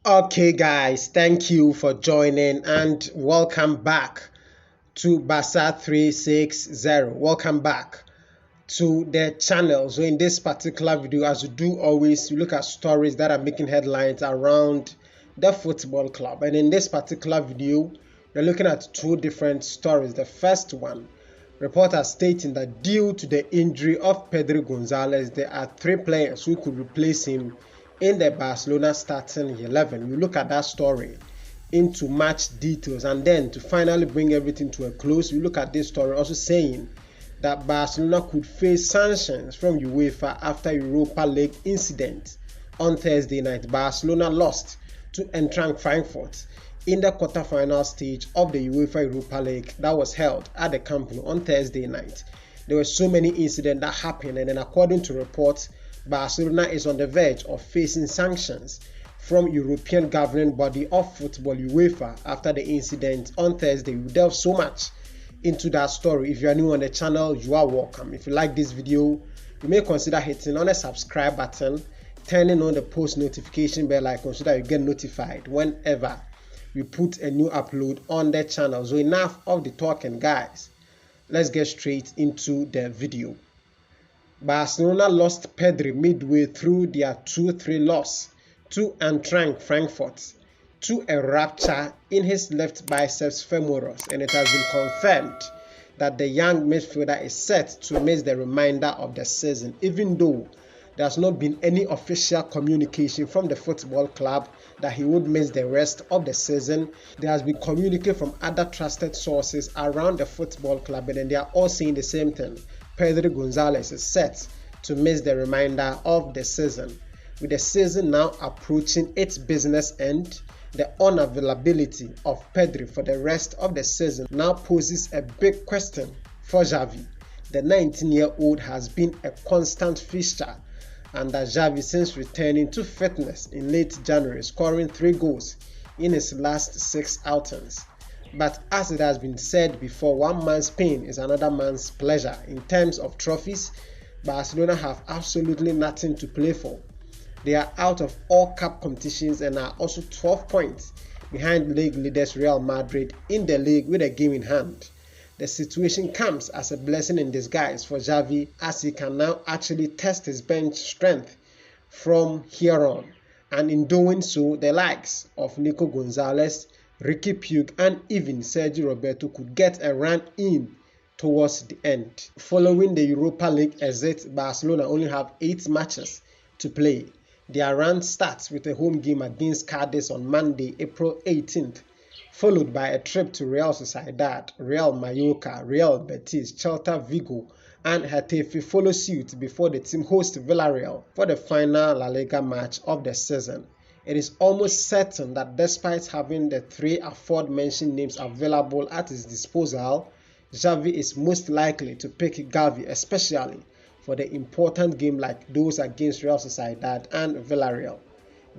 Okay guys, thank you for joining and welcome back to BARCA 360. Welcome back to the channel. So in this particular video, as we do always, we look at stories that are making headlines around the football club. And in this particular video, we're looking at two different stories. The first one, reporters stating that due to the injury of Pedri Gonzalez, there are 3 players who could replace him in the Barcelona starting 11. We look at that story into match details, and then to finally bring everything to a close, we look at this story also saying that Barcelona could face sanctions from UEFA after Europa League incident. On Thursday night, Barcelona lost to Eintracht Frankfurt in the quarter-final stage of the UEFA Europa League that was held at the Camp Nou on Thursday night. There were so many incidents that happened, and then according to reports, Barcelona is on the verge of facing sanctions from European governing body of football UEFA after the incident on Thursday. We delve so much into that story. If you are new on the channel, you are welcome. If you like this video, you may consider hitting on the subscribe button, turning on the post notification bell icon so that you get notified whenever we put a new upload on the channel. So enough of the talking, guys. Let's get straight into the video. Barcelona lost Pedri midway through their 2-3 loss to Eintracht Frankfurt to a rupture in his left biceps femoris, and it has been confirmed that the young midfielder is set to miss the remainder of the season, even though there has not been any official communication from the football club that he would miss the rest of the season. There has been communication from other trusted sources around the football club, and they are all saying the same thing. Pedri Gonzalez is set to miss the remainder of the season. With the season now approaching its business end, the unavailability of Pedri for the rest of the season now poses a big question for Javi. The 19-year-old has been a constant fixture under Javi since returning to fitness in late January, scoring 3 goals in his last 6 outings. But as it has been said before, one man's pain is another man's pleasure. In terms of trophies, Barcelona have absolutely nothing to play for. They are out of all cup competitions and are also 12 points behind league leaders Real Madrid in the league with a game in hand. The situation comes as a blessing in disguise for Javi, as he can now actually test his bench strength from here on. And in doing so, the likes of Nico Gonzalez, Ricky Puig and even Sergio Roberto could get a run in towards the end. Following the Europa League exit, Barcelona only have 8 matches to play. Their run starts with a home game against Cadiz on Monday, April 18th, followed by a trip to Real Sociedad, Real Mallorca, Real Betis, Celta Vigo and Getafe follow suit before the team hosts Villarreal for the final La Liga match of the season. It is almost certain that despite having the 3 aforementioned names available at his disposal, Javi is most likely to pick Javi, especially for the important game like those against Real Sociedad and Villarreal.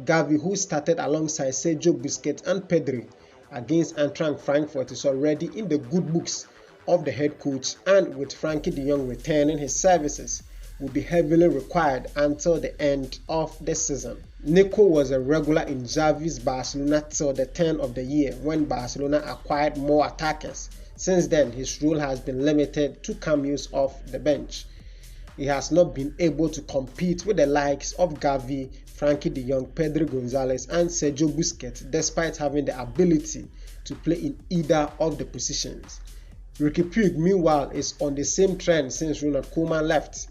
Javi, who started alongside Sergio Busquets and Pedri against Eintracht Frankfurt, is already in the good books of the head coach, and with Frankie de Jong returning, his services will be heavily required until the end of the season. Nico was a regular in Javi's Barcelona till the turn of the year when Barcelona acquired more attackers. Since then, his role has been limited to cameos off the bench. He has not been able to compete with the likes of Javi, Frankie de Jong, Pedri Gonzalez and Sergio Busquets, despite having the ability to play in either of the positions. Ricky Puig, meanwhile, is on the same trend since Ronald left,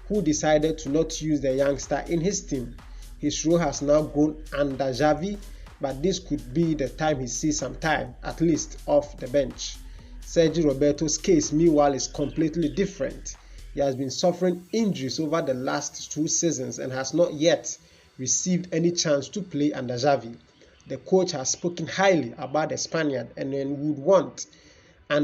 who decided to not use the youngster in his team. His role has now grown under Javi, but this could be the time he sees some time, at least off the bench. Sergio Roberto's case, meanwhile, is completely different. He has been suffering injuries over the last 2 seasons and has not yet received any chance to play under Javi. The coach has spoken highly about the Spaniard and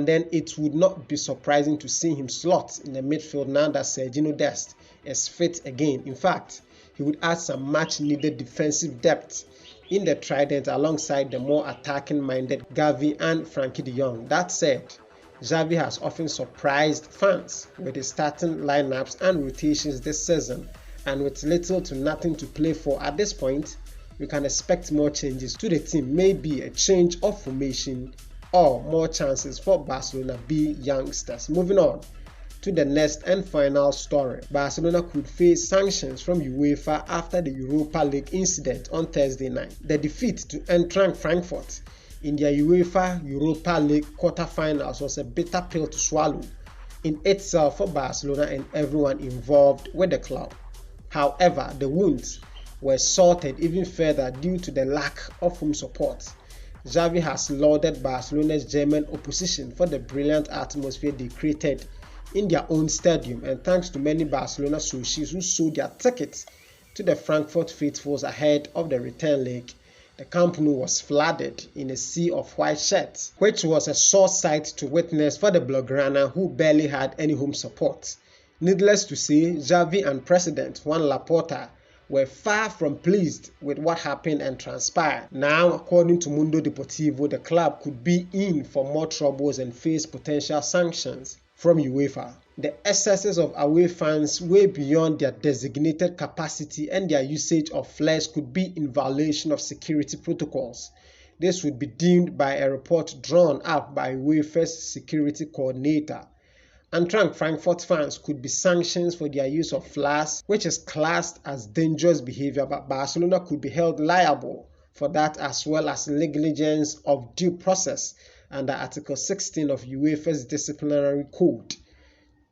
then it would not be surprising to see him slot in the midfield now that Sergio Dest is fit again. In fact, he would add some much needed defensive depth in the trident alongside the more attacking-minded Javi and Frankie de Jong. That said, Javi has often surprised fans with his starting lineups and rotations this season, and with little to nothing to play for at this point, we can expect more changes to the team, maybe a change of formation or more chances for Barcelona B youngsters. Moving on to the next and final story. Barcelona could face sanctions from UEFA after the Europa League incident on Thursday night. The defeat to Eintracht Frankfurt in their UEFA Europa League quarterfinals was a bitter pill to swallow in itself for Barcelona and everyone involved with the club. However, the wounds were salted even further due to the lack of home support. Javi has lauded Barcelona's German opposition for the brilliant atmosphere they created in their own stadium, and thanks to many Barcelona socios who sold their tickets to the Frankfurt faithfuls ahead of the return leg. The Camp Nou was flooded in a sea of white shirts, which was a sore sight to witness for the Blaugrana, who barely had any home support. Needless to say, Javi and President Juan Laporta were far from pleased with what happened and transpired. Now, according to Mundo Deportivo, the club could be in for more troubles and face potential sanctions from UEFA. The excesses of away fans way beyond their designated capacity and their usage of flares could be in violation of security protocols. This would be deemed by a report drawn up by UEFA's security coordinator. Eintracht Frankfurt fans could be sanctioned for their use of flares, which is classed as dangerous behavior, but Barcelona could be held liable for that, as well as negligence of due process under Article 16 of UEFA's disciplinary code.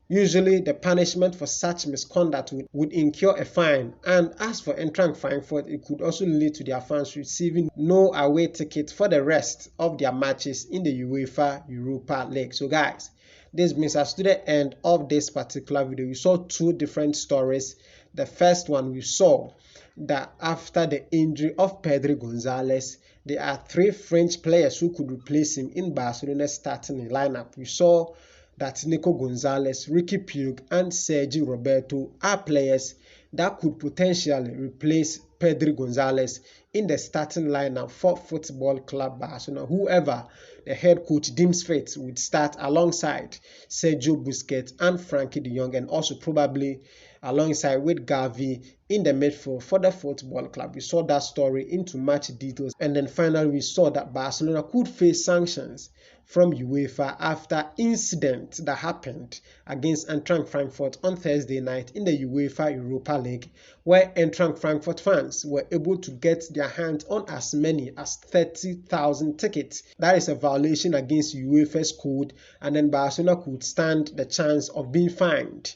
Usually, the punishment for such misconduct would incur a fine, and as for Eintracht Frankfurt, it could also lead to their fans receiving no away ticket for the rest of their matches in the UEFA Europa League. So guys, this brings us to the end of this particular video. We saw two different stories. The first one, we saw that after the injury of Pedri Gonzalez, there are 3 French players who could replace him in Barcelona's starting lineup. We saw that Nico Gonzalez, Ricky Puig, and Sergi Roberto are players that could potentially replace Pedri Gonzalez in the starting lineup for Football Club Barcelona. Whoever the head coach deems fit would start alongside Sergio Busquets and Frankie de Jong, and also probably alongside with Javi in the midfield for the Football Club. We saw that story into much details, and then finally we saw that Barcelona could face sanctions from UEFA after incident that happened against Eintracht Frankfurt on Thursday night in the UEFA Europa League, where Eintracht Frankfurt fans were able to get their hands on as many as 30,000 tickets. That is a violation against UEFA's code, and then Barcelona could stand the chance of being fined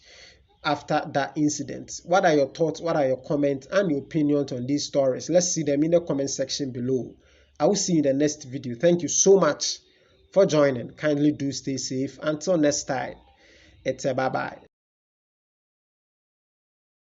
after that incident. What are your thoughts? What are your comments and your opinions on these stories? Let's see them in the comment section below. I will see you in the next video. Thank you so much for joining. Kindly do stay safe. Until next time, it's a bye-bye.